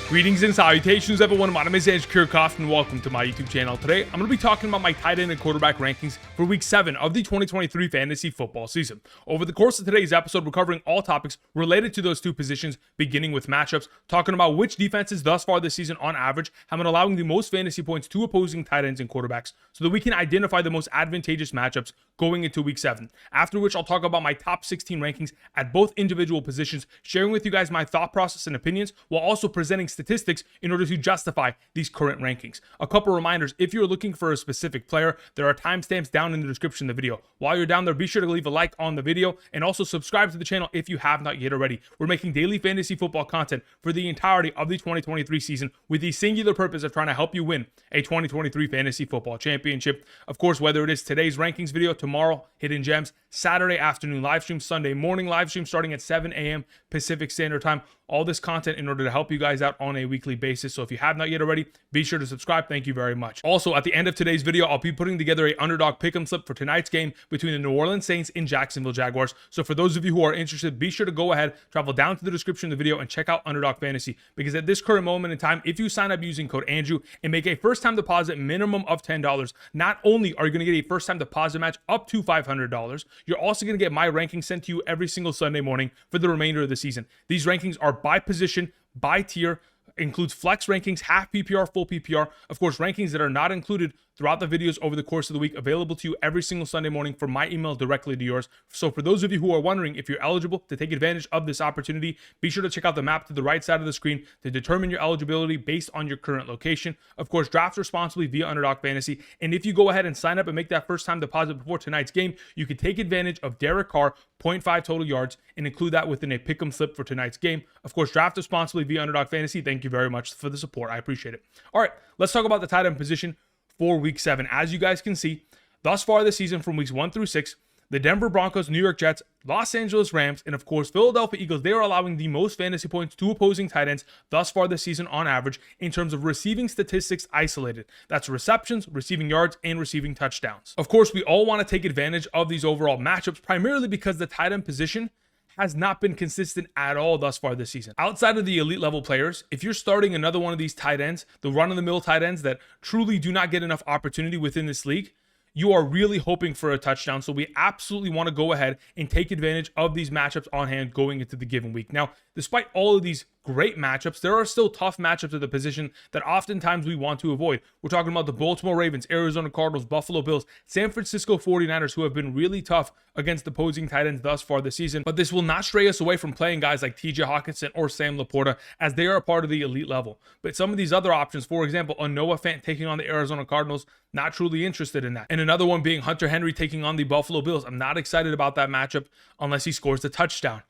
Greetings and salutations, everyone. My name is Kirk, and welcome to my YouTube channel. Today, I'm going to be talking about my tight end and quarterback rankings for Week 7 of the 2023 fantasy football season. Over the course of today's episode, we're covering all topics related to those two positions, beginning with matchups, talking about which defenses thus far this season on average have been allowing the most fantasy points to opposing tight ends and quarterbacks, so that we can identify the most advantageous matchups going into Week 7. After which, I'll talk about my top 16 rankings at both individual positions, sharing with you guys my thought process and opinions, while also presenting statistics in order to justify these current rankings. A couple reminders: if you're looking for a specific player, there are timestamps down in the description of the video. While you're down there, be sure to leave a like on the video and also subscribe to the channel if you have not yet already. We're making daily fantasy football content for the entirety of the 2023 season with the singular purpose of trying to help you win a 2023 fantasy football championship. Of course, whether it is today's rankings video, tomorrow hidden gems, Saturday afternoon live stream, Sunday morning live stream starting at 7 a.m. Pacific Standard Time, all this content in order to help you guys out on a weekly basis. So if you have not yet already, be sure to subscribe. Thank you very much. Also, at the end of today's video, I'll be putting together a Underdog Pick'em slip for tonight's game between the New Orleans Saints and Jacksonville Jaguars. So for those of you who are interested, be sure to go ahead, travel down to the description of the video and check out Underdog Fantasy, because at this current moment in time, if you sign up using code Andrew and make a first-time deposit minimum of $10, not only are you going to get a first-time deposit match up to $500, you're also going to get my rankings sent to you every single Sunday morning for the remainder of the season. These rankings are by position, by tier, includes flex rankings, half PPR, full PPR, of course, rankings that are not included throughout the videos over the course of the week, available to you every single Sunday morning from my email directly to yours. So for those of you who are wondering if you're eligible to take advantage of this opportunity, be sure to check out the map to the right side of the screen to determine your eligibility based on your current location. Of course, draft responsibly via Underdog Fantasy. And if you go ahead and sign up and make that first time deposit before tonight's game, you can take advantage of Derek Carr, 0.5 total yards, and include that within a pick'em slip for tonight's game. Of course, draft responsibly via Underdog Fantasy. Thank you very much for the support. I appreciate it. All right, let's talk about the tight end position for Week 7. As you guys can see, thus far this season from weeks 1 through 6, the Denver Broncos, New York Jets, Los Angeles Rams, and of course Philadelphia Eagles, they are allowing the most fantasy points to opposing tight ends thus far this season on average in terms of receiving statistics isolated. That's receptions, receiving yards, and receiving touchdowns. Of course, we all want to take advantage of these overall matchups, primarily because the tight end position has not been consistent at all thus far this season. Outside of the elite level players, if you're starting another one of these tight ends, the run-of-the-mill tight ends that truly do not get enough opportunity within this league, you are really hoping for a touchdown. So we absolutely want to go ahead and take advantage of these matchups on hand going into the given week. Now, despite all of these great matchups, there are still tough matchups at the position that oftentimes we want to avoid. We're talking about the Baltimore Ravens, Arizona Cardinals, Buffalo Bills, San Francisco 49ers, who have been really tough against opposing tight ends thus far this season. But this will not stray us away from playing guys like TJ Hockenson or Sam LaPorta, as they are a part of the elite level. But some of these other options, for example, a Noah Fant taking on the Arizona Cardinals, not truly interested in that. And another one being Hunter Henry taking on the Buffalo Bills. I'm not excited about that matchup unless he scores the touchdown.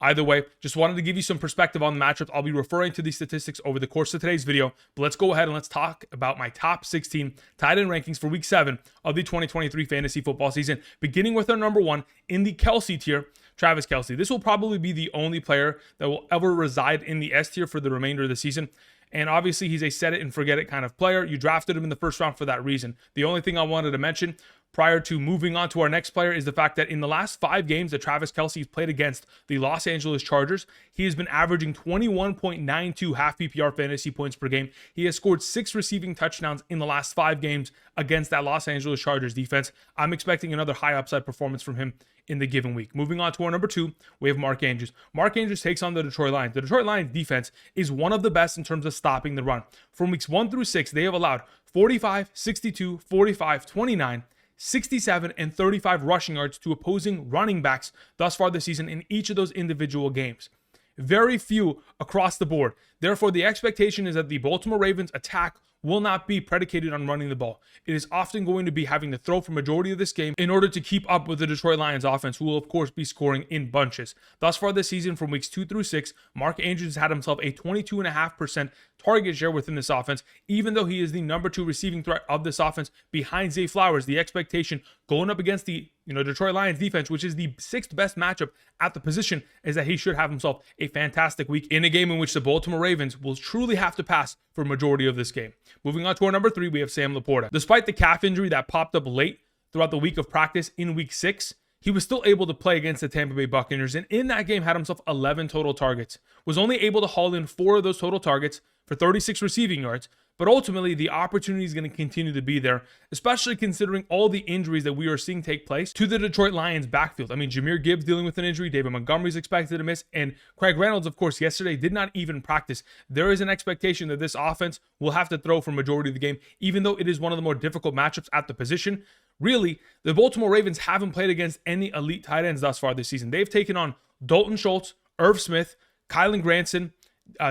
Either way, just wanted to give you some perspective on the matchups. I'll be referring to these statistics over the course of today's video, but let's go ahead and let's talk about my top 16 tight end rankings for Week 7 of the 2023 fantasy football season, beginning with our number 1 in the Kelce tier, Travis Kelce. This will probably be the only player that will ever reside in the S tier for the remainder of the season. And obviously, he's a set it and forget it kind of player. You drafted him in the first round for that reason. The only thing I wanted to mention prior to moving on to our next player is the fact that in the last 5 games that Travis Kelce has played against the Los Angeles Chargers, he has been averaging 21.92 half PPR fantasy points per game. He has scored 6 receiving touchdowns in the last 5 games against that Los Angeles Chargers defense. I'm expecting another high upside performance from him in the given week. Moving on to our number 2, we have Mark Andrews. Mark Andrews takes on the Detroit Lions. The Detroit Lions defense is one of the best in terms of stopping the run. From weeks 1 through 6, they have allowed 45, 62, 45, 29, 67, and 35 rushing yards to opposing running backs thus far this season in each of those individual games. Very few across the board. Therefore, the expectation is that the Baltimore Ravens attack will not be predicated on running the ball. It is often going to be having to throw for majority of this game in order to keep up with the Detroit Lions offense, who will of course be scoring in bunches. Thus far this season, from weeks 2 through 6, Mark Andrews has had himself a 22.5% target share within this offense, even though he is the number 2 receiving threat of this offense behind Zay Flowers. The expectation going up against the Detroit Lions defense, which is the 6th best matchup at the position, is that he should have himself a fantastic week in a game in which the Baltimore Ravens will truly have to pass for a majority of this game. Moving on to our number 3, we have Sam LaPorta. Despite the calf injury that popped up late throughout the week of practice in week 6, he was still able to play against the Tampa Bay Buccaneers, and in that game had himself 11 total targets. Was only able to haul in 4 of those total targets for 36 receiving yards. But ultimately, the opportunity is going to continue to be there, especially considering all the injuries that we are seeing take place to the Detroit Lions backfield. I mean, Jahmyr Gibbs dealing with an injury, David Montgomery is expected to miss, and Craig Reynolds, of course, yesterday did not even practice. There is an expectation that this offense will have to throw for majority of the game, even though it is one of the more difficult matchups at the position. Really, the Baltimore Ravens haven't played against any elite tight ends thus far this season. They've taken on Dalton Schultz, Irv Smith, Kylan Granson,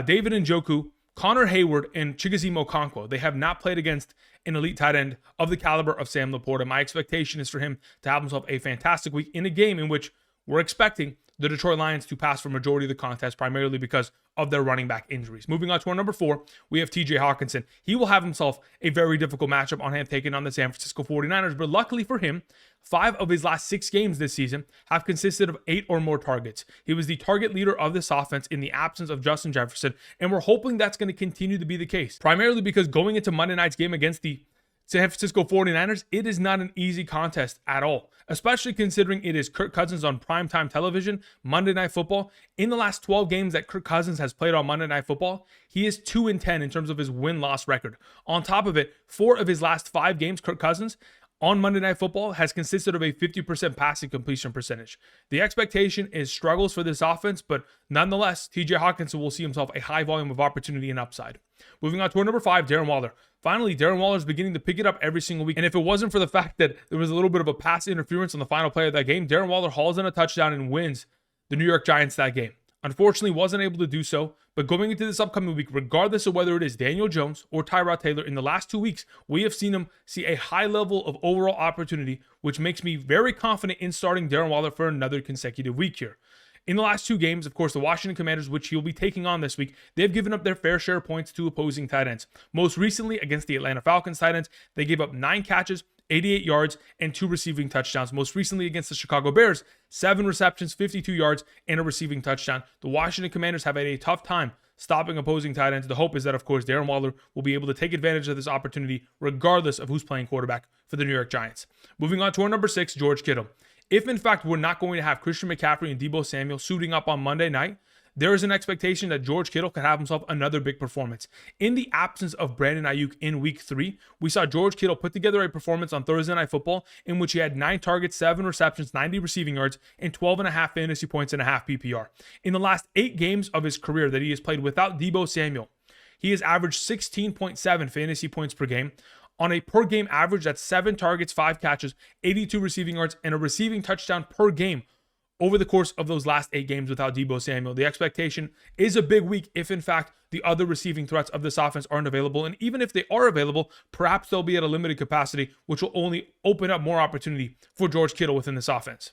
David Njoku, Connor Hayward, and Chigoziem Okonkwo. They have not played against an elite tight end of the caliber of Sam LaPorta. My expectation is for him to have himself a fantastic week in a game in which we're expecting the Detroit Lions to pass for majority of the contest, primarily because of their running back injuries. Moving on to our number 4, we have TJ Hockenson. He will have himself a very difficult matchup on hand taking on the San Francisco 49ers, but luckily for him, 5 of his last 6 games this season have consisted of 8 or more targets. He was the target leader of this offense in the absence of Justin Jefferson, and we're hoping that's going to continue to be the case, primarily because going into Monday night's game against the San Francisco 49ers, it is not an easy contest at all, especially considering it is Kirk Cousins on primetime television, Monday Night Football. In the last 12 games that Kirk Cousins has played on Monday Night Football, he is 2-10 in terms of his win-loss record. On top of it, 4 of his last 5 games, Kirk Cousins on Monday Night Football has consisted of a 50% passing completion percentage. The expectation is struggles for this offense, but nonetheless, TJ Hockenson will see himself a high volume of opportunity and upside. Moving on to our number 5, Darren Waller. Finally, Darren Waller is beginning to pick it up every single week. And if it wasn't for the fact that there was a little bit of a pass interference on the final play of that game, Darren Waller hauls in a touchdown and wins the New York Giants that game. Unfortunately, wasn't able to do so. But going into this upcoming week, regardless of whether it is Daniel Jones or Tyrod Taylor, in the last 2 weeks, we have seen him see a high level of overall opportunity, which makes me very confident in starting Darren Waller for another consecutive week here. In the last 2 games, of course, the Washington Commanders, which he'll be taking on this week, they've given up their fair share of points to opposing tight ends. Most recently, against the Atlanta Falcons tight ends, they gave up 9 catches, 88 yards, and 2 receiving touchdowns. Most recently against the Chicago Bears, 7 receptions, 52 yards, and a receiving touchdown. The Washington Commanders have had a tough time stopping opposing tight ends. The hope is that, of course, Darren Waller will be able to take advantage of this opportunity regardless of who's playing quarterback for the New York Giants. Moving on to our number 6, George Kittle. If, in fact, we're not going to have Christian McCaffrey and Deebo Samuel suiting up on Monday night, there is an expectation that George Kittle could have himself another big performance. In the absence of Brandon Ayuk in Week 3, we saw George Kittle put together a performance on Thursday Night Football in which he had 9 targets, 7 receptions, 90 receiving yards, and 12.5 fantasy points and a half PPR. In the last 8 games of his career that he has played without Deebo Samuel, he has averaged 16.7 fantasy points per game. On a per game average, that's 7 targets, 5 catches, 82 receiving yards, and a receiving touchdown per game over the course of those last 8 games without Deebo Samuel. The expectation is a big week if, in fact, the other receiving threats of this offense aren't available. And even if they are available, perhaps they'll be at a limited capacity, which will only open up more opportunity for George Kittle within this offense.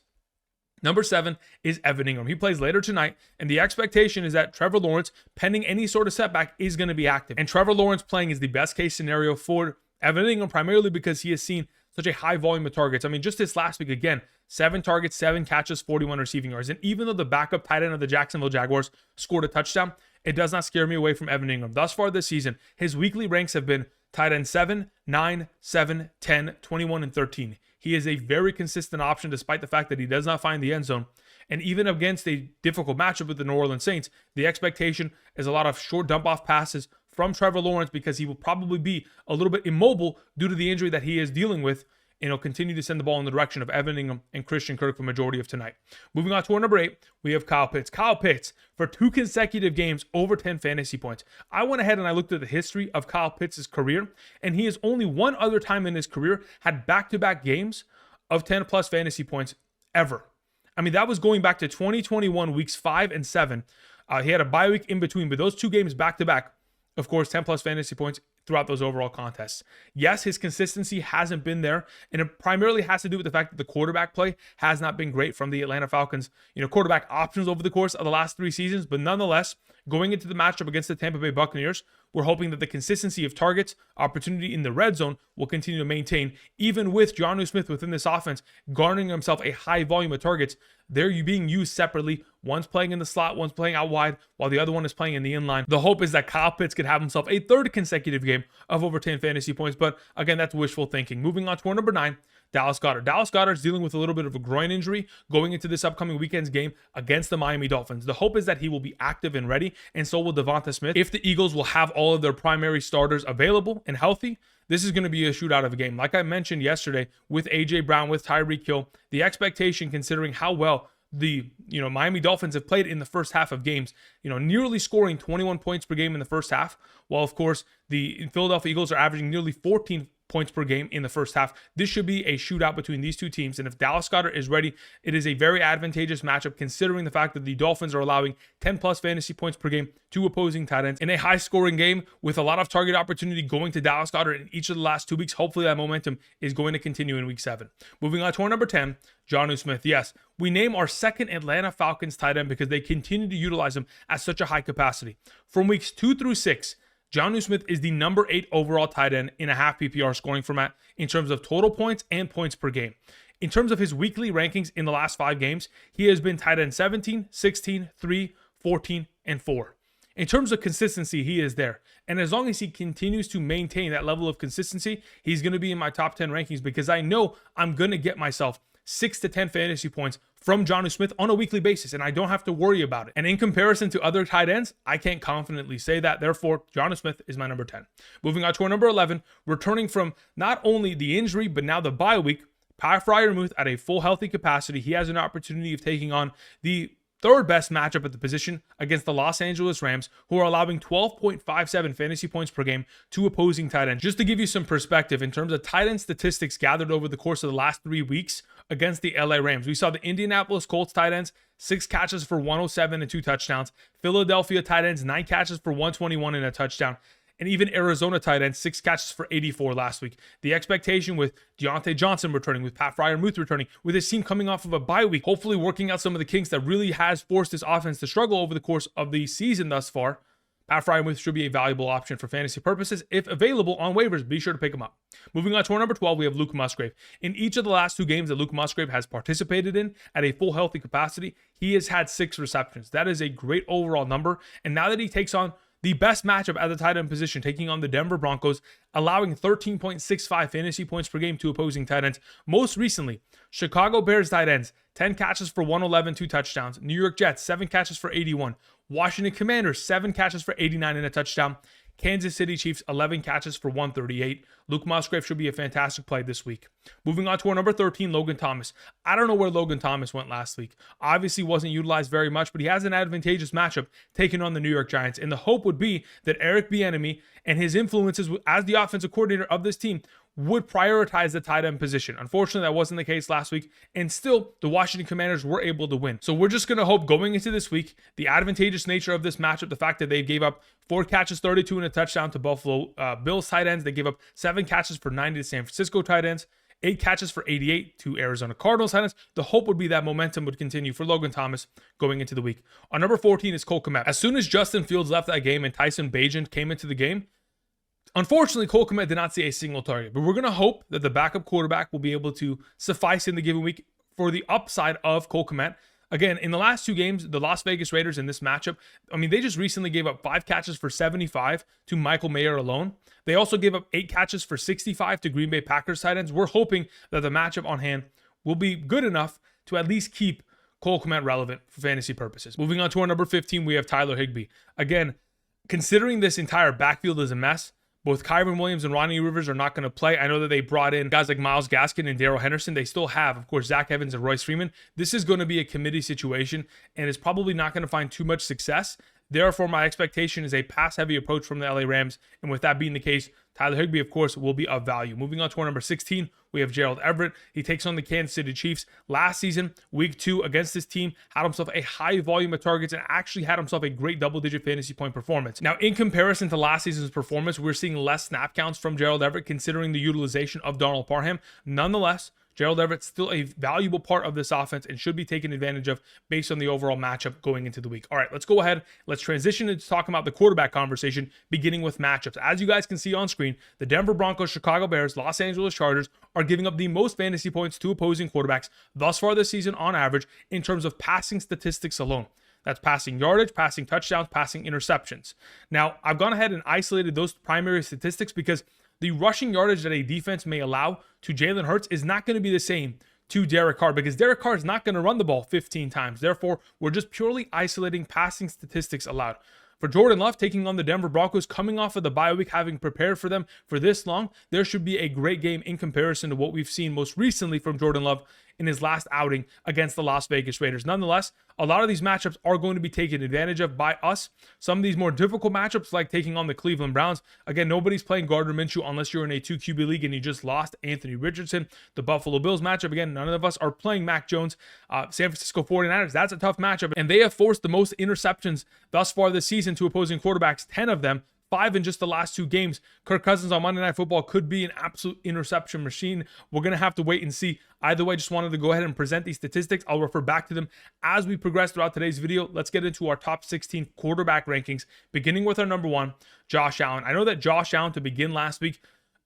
Number 7 is Evan Engram. He plays later tonight, and the expectation is that Trevor Lawrence, pending any sort of setback, is going to be active. And Trevor Lawrence playing is the best case scenario for Evan Engram, primarily because he has seen such a high volume of targets. I mean, just this last week, again, 7 targets, 7 catches, 41 receiving yards. And even though the backup tight end of the Jacksonville Jaguars scored a touchdown, it does not scare me away from Evan Engram. Thus far this season, his weekly ranks have been tight end 7, 9, 7, 10, 21, and 13. He is a very consistent option despite the fact that he does not find the end zone. And even against a difficult matchup with the New Orleans Saints, the expectation is a lot of short dump-off passes from Trevor Lawrence because he will probably be a little bit immobile due to the injury that he is dealing with, and he'll continue to send the ball in the direction of Evan Engram and Christian Kirk for majority of tonight. Moving on to our number 8, we have Kyle Pitts. Kyle Pitts, for 2 consecutive games, over 10 fantasy points. I went ahead and I looked at the history of Kyle Pitts' career, and he has only one other time in his career had back-to-back games of 10-plus fantasy points ever. I mean, that was going back to 2021, weeks 5 and 7. He had a bye week in between, but those 2 games back-to-back, of course, 10-plus fantasy points throughout those overall contests. Yes, his consistency hasn't been there, and it primarily has to do with the fact that the quarterback play has not been great from the Atlanta Falcons, quarterback options over the course of the last 3 seasons. But nonetheless, going into the matchup against the Tampa Bay Buccaneers, we're hoping that the consistency of targets, opportunity in the red zone will continue to maintain, even with Jonnu Smith within this offense garnering himself a high volume of targets. They're being used separately. One's playing in the slot, one's playing out wide, while the other one is playing in the inline. The hope is that Kyle Pitts could have himself a 3rd consecutive game of over 10 fantasy points, but again, that's wishful thinking. Moving on to our number 9, Dallas Goedert. Dallas Goedert is dealing with a little bit of a groin injury going into this upcoming weekend's game against the Miami Dolphins. The hope is that he will be active and ready, and so will Devonta Smith. If the Eagles will have all of their primary starters available and healthy, this is going to be a shootout of a game. Like I mentioned yesterday with A.J. Brown, with Tyreek Hill, the expectation considering how well the Miami Dolphins have played in the first half of games, nearly scoring 21 points per game in the first half, while of course the Philadelphia Eagles are averaging nearly 14 points per game in the first half. This should be a shootout between these two teams, and if Dallas Goedert is ready, it is a very advantageous matchup considering the fact that the Dolphins are allowing 10 plus fantasy points per game to opposing tight ends in a high scoring game with a lot of target opportunity going to Dallas Goedert in each of the last 2 weeks. Hopefully that momentum is going to continue in week 7. Moving on to our number 10, Jonnu Smith. Yes, we name our second Atlanta Falcons tight end because they continue to utilize him at such a high capacity. From weeks 2 through 6, Jonnu Smith is the number 8 overall tight end in a half PPR scoring format in terms of total points and points per game. In terms of his weekly rankings in the last 5 games, he has been tight end 17, 16, 3, 14, and 4. In terms of consistency, he is there. And as long as he continues to maintain that level of consistency, he's going to be in my top 10 rankings because I know I'm going to get myself 6 to 10 fantasy points from Jonnu Smith on a weekly basis, and I don't have to worry about it. And in comparison to other tight ends, I can't confidently say that. Therefore, Jonnu Smith is my number 10. Moving on to our number 11, returning from not only the injury, but now the bye week, Freiermuth at a full healthy capacity. He has an opportunity of taking on the third best matchup at the position against the Los Angeles Rams, who are allowing 12.57 fantasy points per game to opposing tight ends. Just to give you some perspective, in terms of tight end statistics gathered over the course of the last 3 weeks against the LA Rams, we saw the Indianapolis Colts tight ends, 6 catches for 107 and 2 touchdowns. Philadelphia tight ends, 9 catches for 121 and a touchdown. And even Arizona tight ends, 6 catches for 84 last week. The expectation with Deontay Johnson returning, with Pat Freiermuth returning, with his team coming off of a bye week, hopefully working out some of the kinks that really has forced this offense to struggle over the course of the season thus far, Pat Freiermuth should be a valuable option for fantasy purposes. If available on waivers, be sure to pick him up. Moving on to our number 12, we have Luke Musgrave. In each of the last 2 games that Luke Musgrave has participated in at a full healthy capacity, he has had 6 receptions. That is a great overall number. And now that he takes on the best matchup at the tight end position, taking on the Denver Broncos, allowing 13.65 fantasy points per game to opposing tight ends. Most recently, Chicago Bears tight ends, 10 catches for 111, 2 touchdowns. New York Jets, 7 catches for 81. Washington Commanders, 7 catches for 89 and a touchdown. Kansas City Chiefs, 11 catches for 138. Luke Musgrave should be a fantastic play this week. Moving on to our number 13, Logan Thomas. I don't know where Logan Thomas went last week. Obviously wasn't utilized very much, but he has an advantageous matchup taking on the New York Giants. And the hope would be that Eric Bieniemy and his influences as the offensive coordinator of this team would prioritize the tight end position. Unfortunately, that wasn't the case last week, and still, the Washington Commanders were able to win. So we're just going to hope going into this week, the advantageous nature of this matchup, the fact that they gave up 4 catches, 32 and a touchdown to Buffalo Bills tight ends. They gave up 7 catches for 90 to San Francisco tight ends. 8 catches for 88 to Arizona Cardinals tight ends. The hope would be that momentum would continue for Logan Thomas going into the week. Our number 14 is Kmet. As soon as Justin Fields left that game and Tyson Bagent came into the game, unfortunately, Kmet did not see a single target, but we're going to hope that the backup quarterback will be able to suffice in the given week for the upside of Kmet. Again, in the last 2 games, the Las Vegas Raiders in this matchup, they just recently gave up 5 catches for 75 to Michael Mayer alone. They also gave up 8 catches for 65 to Green Bay Packers tight ends. We're hoping that the matchup on hand will be good enough to at least keep Kmet relevant for fantasy purposes. Moving on to our number 15, we have Tyler Higbee. Again, considering this entire backfield is a mess, both Kyron Williams and Ronnie Rivers are not going to play. I know that they brought in guys like Myles Gaskin and Darrell Henderson. They still have, of course, Zach Evans and Royce Freeman. This is going to be a committee situation and is probably not going to find too much success. Therefore, my expectation is a pass-heavy approach from the LA Rams. And with that being the case, Tyler Higbee, of course, will be of value. Moving on to our number 16, we have Gerald Everett. He takes on the Kansas City Chiefs. Last season, week 2 against this team, had himself a high volume of targets and actually had himself a great double-digit fantasy point performance. Now, in comparison to last season's performance, we're seeing less snap counts from Gerald Everett considering the utilization of Donald Parham. Nonetheless, Gerald Everett's still a valuable part of this offense and should be taken advantage of based on the overall matchup going into the week. All right, let's go ahead. Let's transition into talking about the quarterback conversation, beginning with matchups. As you guys can see on screen, the Denver Broncos, Chicago Bears, Los Angeles Chargers are giving up the most fantasy points to opposing quarterbacks thus far this season on average in terms of passing statistics alone. That's passing yardage, passing touchdowns, passing interceptions. Now, I've gone ahead and isolated those primary statistics because the rushing yardage that a defense may allow to Jalen Hurts is not going to be the same to Derek Carr, because Derek Carr is not going to run the ball 15 times. Therefore, we're just purely isolating passing statistics allowed. For Jordan Love taking on the Denver Broncos, coming off of the bye week, having prepared for them for this long, there should be a great game in comparison to what we've seen most recently from Jordan Love in his last outing against the Las Vegas Raiders. Nonetheless, a lot of these matchups are going to be taken advantage of by us. Some of these more difficult matchups, like taking on the Cleveland Browns. Again, nobody's playing Gardner Minshew unless you're in a 2 QB league and you just lost Anthony Richardson. The Buffalo Bills matchup, again, none of us are playing Mac Jones. San Francisco 49ers, that's a tough matchup. And they have forced the most interceptions thus far this season to opposing quarterbacks, 10 of them. 5 in just the last 2 games. Kirk Cousins on Monday Night Football could be an absolute interception machine. We're going to have to wait and see. Either way, just wanted to go ahead and present these statistics. I'll refer back to them as we progress throughout today's video. Let's get into our top 16 quarterback rankings, beginning with our number 1, Josh Allen. I know that Josh Allen, to begin last week,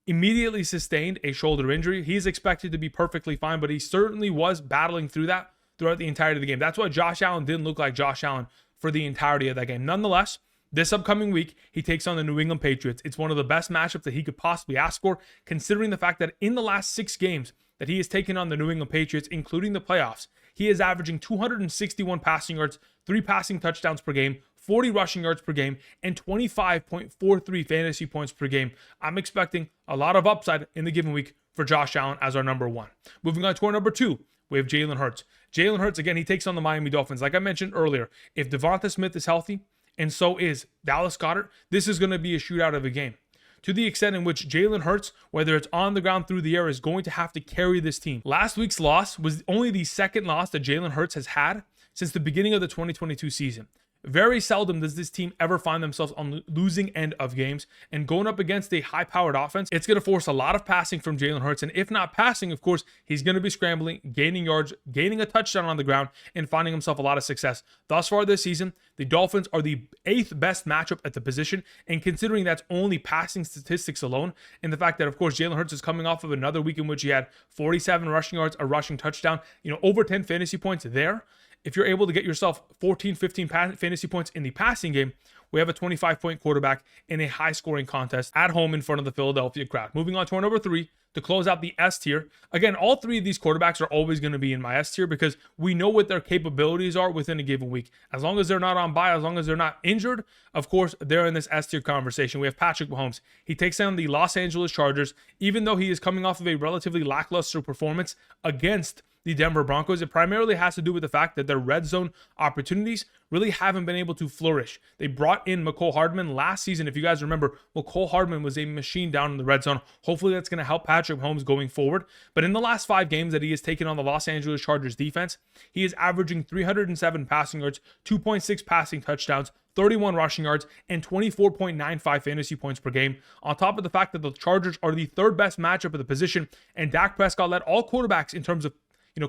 immediately sustained a shoulder injury. He's expected to be perfectly fine, but he certainly was battling through that throughout the entirety of the game. That's why Josh Allen didn't look like Josh Allen for the entirety of that game. Nonetheless, this upcoming week, he takes on the New England Patriots. It's one of the best matchups that he could possibly ask for, considering the fact that in the last 6 games that he has taken on the New England Patriots, including the playoffs, he is averaging 261 passing yards, 3 passing touchdowns per game, 40 rushing yards per game, and 25.43 fantasy points per game. I'm expecting a lot of upside in the given week for Josh Allen as our number 1. Moving on to our number 2, we have Jalen Hurts. Jalen Hurts, again, he takes on the Miami Dolphins. Like I mentioned earlier, if Devonta Smith is healthy, and so is Dallas Goedert, this is going to be a shootout of a game. To the extent in which Jalen Hurts, whether it's on the ground, through the air, is going to have to carry this team. Last week's loss was only the second loss that Jalen Hurts has had since the beginning of the 2022 season. Very seldom does this team ever find themselves on the losing end of games, and going up against a high-powered offense, it's going to force a lot of passing from Jalen Hurts, and if not passing, of course, he's going to be scrambling, gaining yards, gaining a touchdown on the ground, and finding himself a lot of success. Thus far this season, the Dolphins are the 8th best matchup at the position, and considering that's only passing statistics alone, and the fact that, of course, Jalen Hurts is coming off of another week in which he had 47 rushing yards, a rushing touchdown, over 10 fantasy points there. If you're able to get yourself 14, 15 fantasy points in the passing game, we have a 25-point quarterback in a high-scoring contest at home in front of the Philadelphia crowd. Moving on to our number 3 to close out the S tier. Again, all 3 of these quarterbacks are always going to be in my S tier because we know what their capabilities are within a given week. As long as they're not on bye, as long as they're not injured, of course, they're in this S tier conversation. We have Patrick Mahomes. He takes on the Los Angeles Chargers. Even though he is coming off of a relatively lackluster performance against the Denver Broncos, it primarily has to do with the fact that their red zone opportunities really haven't been able to flourish. They brought in McCole Hardman last season. If you guys remember, McCole Hardman was a machine down in the red zone. Hopefully that's going to help Patrick Mahomes going forward. But in the last 5 games that he has taken on the Los Angeles Chargers defense, he is averaging 307 passing yards, 2.6 passing touchdowns, 31 rushing yards, and 24.95 fantasy points per game. On top of the fact that the Chargers are the 3rd best matchup of the position, and Dak Prescott led all quarterbacks in terms of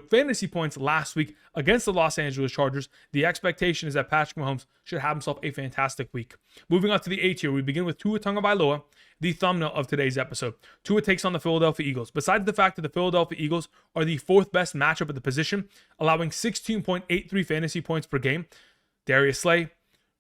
fantasy points last week against the Los Angeles Chargers, the expectation is that Patrick Mahomes should have himself a fantastic week. Moving on to the A tier, we begin with Tua Tagovailoa, the thumbnail of today's episode. Tua takes on the Philadelphia Eagles. Besides the fact that the Philadelphia Eagles are the 4th best matchup at the position, allowing 16.83 fantasy points per game, Darius Slay,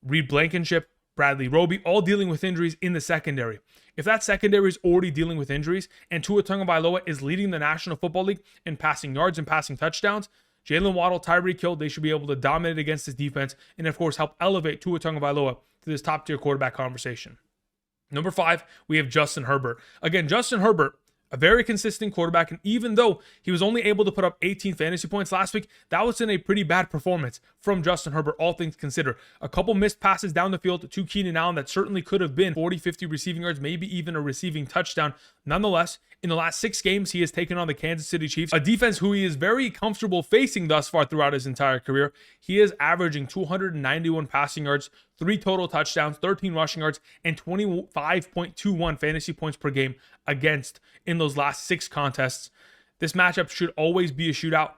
Reed Blankenship, Bradley Roby, all dealing with injuries in the secondary. If that secondary is already dealing with injuries and Tua Tagovailoa is leading the National Football League in passing yards and passing touchdowns, Jalen Waddle, Tyreek Hill, they should be able to dominate against this defense and, of course, help elevate Tua Tagovailoa to this top-tier quarterback conversation. Number 5, we have Justin Herbert. Again, Justin Herbert, a very consistent quarterback, and even though he was only able to put up 18 fantasy points last week, that was in a pretty bad performance from Justin Herbert, all things considered. A couple missed passes down the field to Keenan Allen that certainly could have been 40, 50 receiving yards, maybe even a receiving touchdown. Nonetheless, in the last 6 games, he has taken on the Kansas City Chiefs, a defense who he is very comfortable facing thus far throughout his entire career. He is averaging 291 passing yards, 3 total touchdowns, 13 rushing yards, and 25.21 fantasy points per game against in those last 6 contests. This matchup should always be a shootout.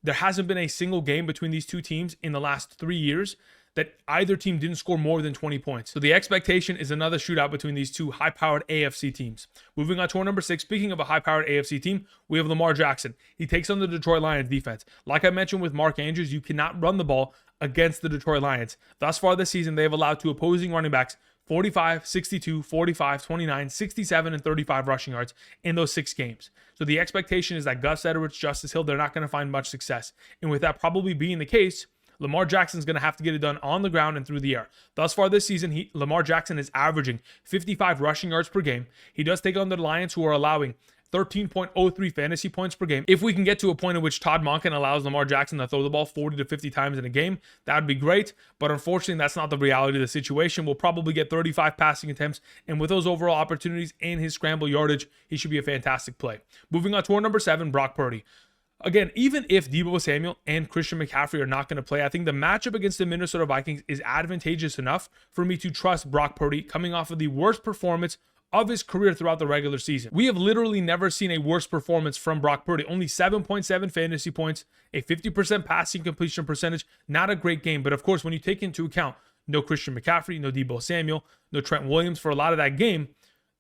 There hasn't been a single game between these 2 teams in the last 3 years that either team didn't score more than 20 points. So the expectation is another shootout between these 2 high-powered AFC teams. Moving on to our number 6, speaking of a high-powered AFC team, we have Lamar Jackson. He takes on the Detroit Lions defense. Like I mentioned with Mark Andrews, you cannot run the ball against the Detroit Lions. Thus far this season, they have allowed 2 opposing running backs 45, 62, 45, 29, 67, and 35 rushing yards in those 6 games. So the expectation is that Gus Edwards, Justice Hill, they're not going to find much success. And with that probably being the case, Lamar Jackson's going to have to get it done on the ground and through the air. Thus far this season, Lamar Jackson is averaging 55 rushing yards per game. He does take on the Lions, who are allowing 13.03 fantasy points per game. If we can get to a point in which Todd Monken allows Lamar Jackson to throw the ball 40 to 50 times in a game, that would be great. But unfortunately, that's not the reality of the situation. We'll probably get 35 passing attempts. And with those overall opportunities and his scramble yardage, he should be a fantastic play. Moving on to our number 7, Brock Purdy. Again, even if Deebo Samuel and Christian McCaffrey are not going to play, I think the matchup against the Minnesota Vikings is advantageous enough for me to trust Brock Purdy coming off of the worst performance of his career throughout the regular season. We have literally never seen a worse performance from Brock Purdy. Only 7.7 fantasy points, a 50% passing completion percentage. Not a great game, but of course, when you take into account no Christian McCaffrey, no Deebo Samuel, no Trent Williams for a lot of that game,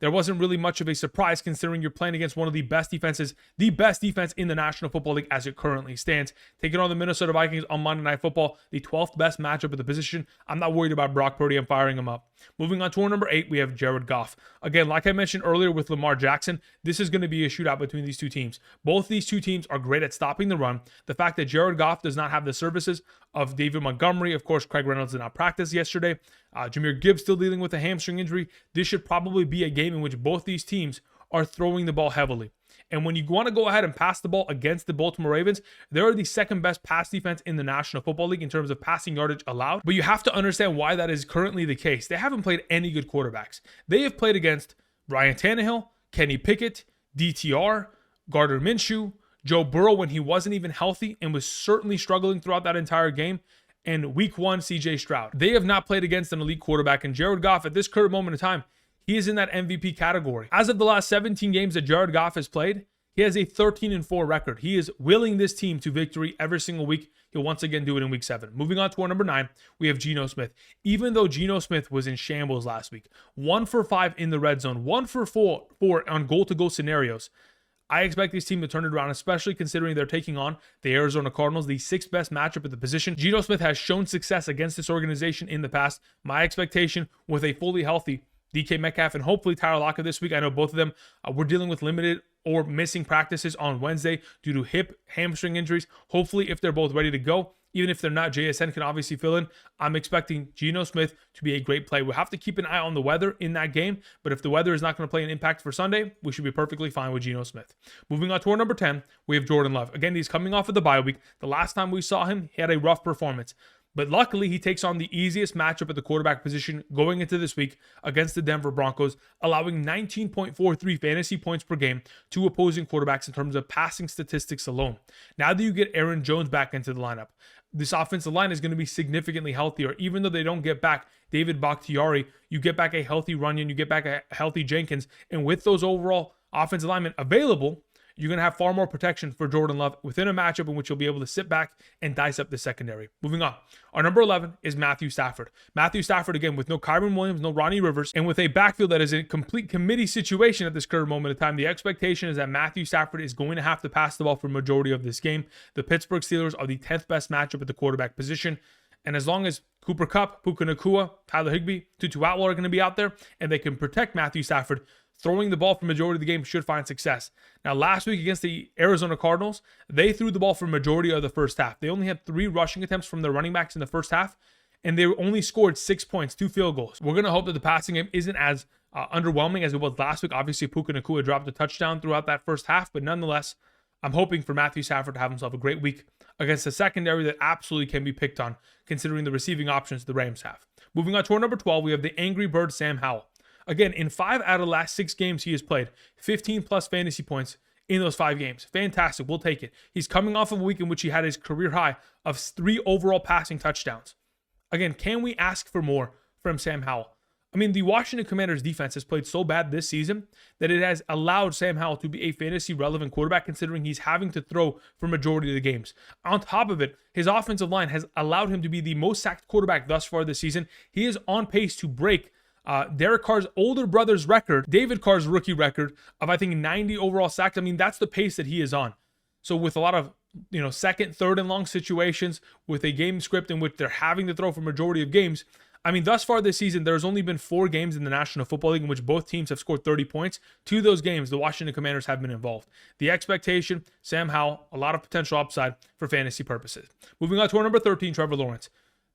there wasn't really much of a surprise considering you're playing against one of the best defenses, the best defense in the National Football League as it currently stands. Taking on the Minnesota Vikings on Monday Night Football, the 12th best matchup at the position. I'm not worried about Brock Purdy. I'm firing him up. Moving on to our number 8, we have Jared Goff. Again, like I mentioned earlier with Lamar Jackson, this is going to be a shootout between these two teams. Both these two teams are great at stopping the run. The fact that Jared Goff does not have the services of David Montgomery, of course, Craig Reynolds did not practice yesterday. Jahmyr Gibbs still dealing with a hamstring injury. This should probably be a game in which both these teams are throwing the ball heavily. And when you want to go ahead and pass the ball against the Baltimore Ravens, they're the second best pass defense in the National Football League in terms of passing yardage allowed. But you have to understand why that is currently the case. They haven't played any good quarterbacks. They have played against Ryan Tannehill, Kenny Pickett, DTR, Gardner Minshew, Joe Burrow when he wasn't even healthy and was certainly struggling throughout that entire game, and week 1, CJ Stroud. They have not played against an elite quarterback, and Jared Goff at this current moment in time, he is in that MVP category. As of the last 17 games that Jared Goff has played, he has a 13-4 record. He is willing this team to victory every single week. He'll once again do it in week 7. Moving on to our number 9, we have Geno Smith. Even though Geno Smith was in shambles last week, 1 for 5 in the red zone, 1 for 4 on goal-to-goal scenarios, I expect this team to turn it around, especially considering they're taking on the Arizona Cardinals, the 6th best matchup at the position. Geno Smith has shown success against this organization in the past. My expectation with a fully healthy DK Metcalf and hopefully Tyler Lockett this week. I know both of them were dealing with limited or missing practices on Wednesday due to hip, hamstring injuries. Hopefully, if they're both ready to go, even if they're not, JSN can obviously fill in. I'm expecting Geno Smith to be a great play. We'll have to keep an eye on the weather in that game, but if the weather is not going to play an impact for Sunday, we should be perfectly fine with Geno Smith. Moving on to our number 10, we have Jordan Love. Again, he's coming off of the bye week. The last time we saw him, he had a rough performance. But luckily, he takes on the easiest matchup at the quarterback position going into this week against the Denver Broncos, allowing 19.43 fantasy points per game to opposing quarterbacks in terms of passing statistics alone. Now that you get Aaron Jones back into the lineup, this offensive line is going to be significantly healthier. Even though they don't get back David Bakhtiari, you get back a healthy Runyon, you get back a healthy Jenkins, and with those overall offensive linemen available, you're going to have far more protection for Jordan Love within a matchup in which you'll be able to sit back and dice up the secondary. Moving on. Our number 11 is Matthew Stafford. Matthew Stafford, again, with no Kyron Williams, no Ronnie Rivers, and with a backfield that is in a complete committee situation at this current moment in time, the expectation is that Matthew Stafford is going to have to pass the ball for a majority of this game. The Pittsburgh Steelers are the 10th best matchup at the quarterback position. And as long as Cooper Kupp, Puka Nacua, Tyler Higbee, Tutu Atwell are going to be out there, and they can protect Matthew Stafford, throwing the ball for majority of the game should find success. Now, last week against the Arizona Cardinals, they threw the ball for majority of the first half. They only had 3 rushing attempts from their running backs in the first half, and they only scored 6 points, 2 field goals. We're going to hope that the passing game isn't as underwhelming as it was last week. Obviously, Puka Nacua dropped a touchdown throughout that first half, but nonetheless, I'm hoping for Matthew Stafford to have himself a great week against a secondary that absolutely can be picked on, considering the receiving options the Rams have. Moving on to our number 12, we have the Angry Bird Sam Howell. Again, in 5 out of the last 6 games he has played, 15 plus fantasy points in those 5 games. Fantastic. We'll take it. He's coming off of a week in which he had his career high of 3 overall passing touchdowns. Again, can we ask for more from Sam Howell? I mean, the Washington Commanders defense has played so bad this season that it has allowed Sam Howell to be a fantasy relevant quarterback, considering he's having to throw for majority of the games. On top of it, his offensive line has allowed him to be the most sacked quarterback thus far this season. He is on pace to break Derek Carr's older brother's record, David Carr's rookie record of, I think, 90 overall sacks. I mean, that's the pace that he is on. So with a lot of, second, third and long situations, with a game script in which they're having to throw for majority of games, I mean, thus far this season, there's only been 4 games in the National Football League in which both teams have scored 30 points. 2 of those games, the Washington Commanders have been involved. The expectation, Sam Howell, a lot of potential upside for fantasy purposes. Moving on to our number 13, Trevor Lawrence.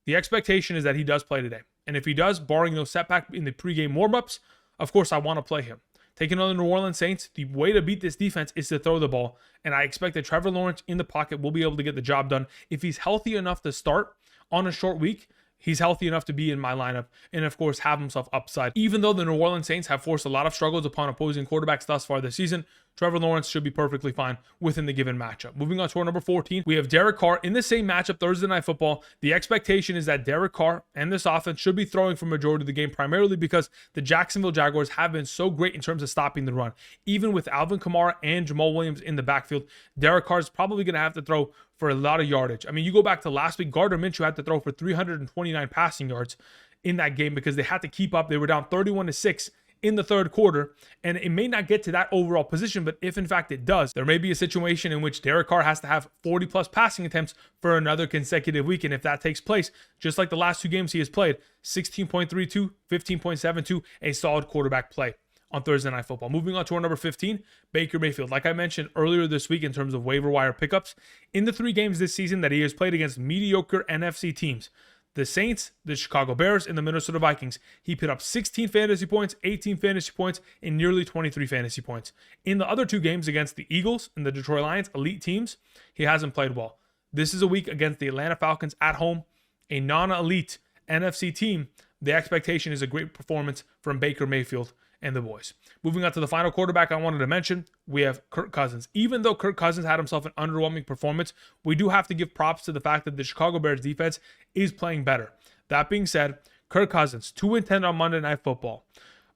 The expectation is that he does play today. And if he does, barring no setback in the pregame warmups, of course, I want to play him. Taking on the New Orleans Saints, the way to beat this defense is to throw the ball. And I expect that Trevor Lawrence in the pocket will be able to get the job done. If he's healthy enough to start on a short week, he's healthy enough to be in my lineup and, of course, have himself upside. Even though the New Orleans Saints have forced a lot of struggles upon opposing quarterbacks thus far this season, Trevor Lawrence should be perfectly fine within the given matchup. Moving on to our number 14, we have Derek Carr in the same matchup Thursday Night Football. The expectation is that Derek Carr and this offense should be throwing for majority of the game, primarily because the Jacksonville Jaguars have been so great in terms of stopping the run. Even with Alvin Kamara and Jamal Williams in the backfield, Derek Carr is probably going to have to throw for a lot of yardage. I mean, you go back to last week, Gardner Minshew had to throw for 329 passing yards in that game because they had to keep up. They were down 31-6 in the third quarter, and it may not get to that overall position, but if in fact it does, there may be a situation in which Derek Carr has to have 40 plus passing attempts for another consecutive week. And if that takes place, just like the last 2 games he has played, 16.32, 15.72, a solid quarterback play on Thursday Night Football. Moving on to our number 15, Baker Mayfield. Like I mentioned earlier this week in terms of waiver wire pickups, in the 3 games this season that he has played against mediocre NFC teams, the Saints, the Chicago Bears, and the Minnesota Vikings, he put up 16 fantasy points, 18 fantasy points, and nearly 23 fantasy points. In the other 2 games against the Eagles and the Detroit Lions, elite teams, he hasn't played well. This is a week against the Atlanta Falcons at home, a non-elite NFC team. The expectation is a great performance from Baker Mayfield and the boys. Moving on to the final quarterback I wanted to mention, we have Kirk Cousins. Even though Kirk Cousins had himself an underwhelming performance, we do have to give props to the fact that the Chicago Bears defense is playing better. That being said, Kirk Cousins, 2-10 on Monday Night Football.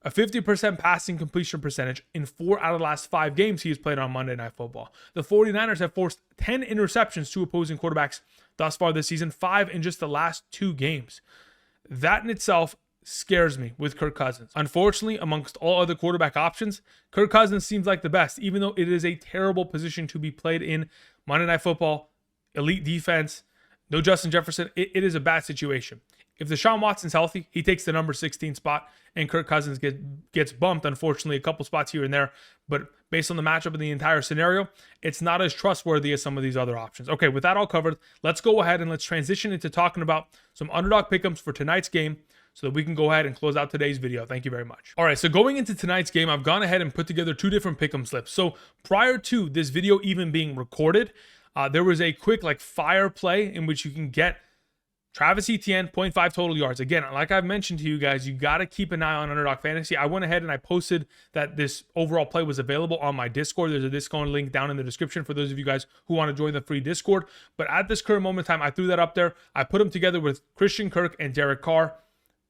A 50% passing completion percentage in 4 out of the last 5 games he has played on Monday Night Football. The 49ers have forced 10 interceptions to opposing quarterbacks thus far this season, 5 in just the last 2 games. That in itself scares me with Kirk Cousins. Unfortunately, amongst all other quarterback options, Kirk Cousins seems like the best, even though it is a terrible position to be played in. Monday Night Football, elite defense, no Justin Jefferson. It is a bad situation. If Deshaun Watson's healthy, he takes the number 16 spot, and Kirk Cousins gets bumped, unfortunately, a couple spots here and there. But based on the matchup and the entire scenario, it's not as trustworthy as some of these other options. Okay, with that all covered, let's go ahead and let's transition into talking about some underdog pick'ems for tonight's game, so that we can go ahead and close out today's video. Thank you very much. All right, so going into tonight's game, I've gone ahead and put together 2 different pick'em slips. So prior to this video even being recorded, there was a quick fire play in which you can get Travis Etienne, 0.5 total yards. Again, like I've mentioned to you guys, you got to keep an eye on Underdog Fantasy. I went ahead and I posted that this overall play was available on my Discord. There's a Discord link down in the description for those of you guys who want to join the free Discord. But at this current moment in time, I threw that up there. I put them together with Christian Kirk and Derek Carr.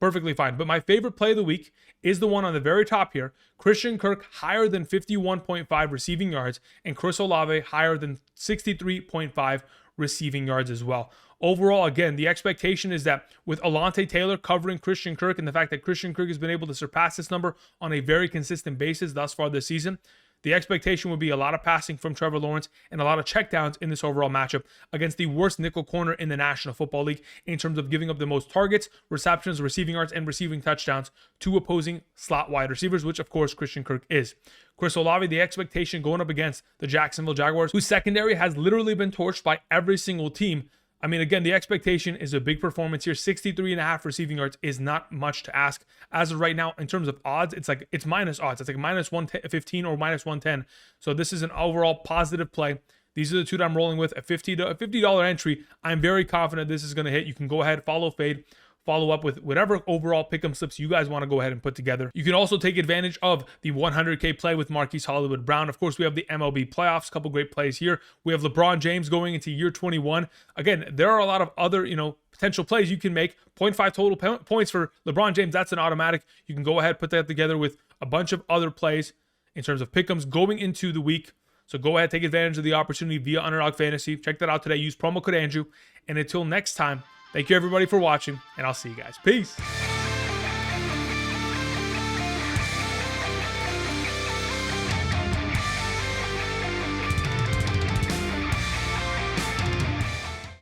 Perfectly fine. But my favorite play of the week is the one on the very top here. Christian Kirk higher than 51.5 receiving yards, and Chris Olave higher than 63.5 receiving yards as well. Overall, again, the expectation is that with Alontae Taylor covering Christian Kirk and the fact that Christian Kirk has been able to surpass this number on a very consistent basis thus far this season, the expectation would be a lot of passing from Trevor Lawrence and a lot of checkdowns in this overall matchup against the worst nickel corner in the National Football League in terms of giving up the most targets, receptions, receiving yards, and receiving touchdowns to opposing slot wide receivers, which of course Christian Kirk is. Chris Olave, the expectation going up against the Jacksonville Jaguars, whose secondary has literally been torched by every single team. I mean, again, the expectation is a big performance here. 63.5 receiving yards is not much to ask. As of right now, in terms of odds, it's minus odds. It's minus 115 or minus 110. So this is an overall positive play. These are the 2 that I'm rolling with. A $50 entry. I'm very confident this is going to hit. You can go ahead, follow fade, follow up with whatever overall pick'em slips you guys want to go ahead and put together. You can also take advantage of the 100K play with Marquise Hollywood Brown. Of course, we have the MLB playoffs, a couple great plays here. We have LeBron James going into year 21. Again, there are a lot of other, potential plays you can make. 0.5 total points for LeBron James. That's an automatic. You can go ahead, put that together with a bunch of other plays in terms of pick'ems going into the week. So go ahead, take advantage of the opportunity via Underdog Fantasy. Check that out today. Use promo code Andrew. And until next time, thank you everybody for watching, and I'll see you guys. Peace.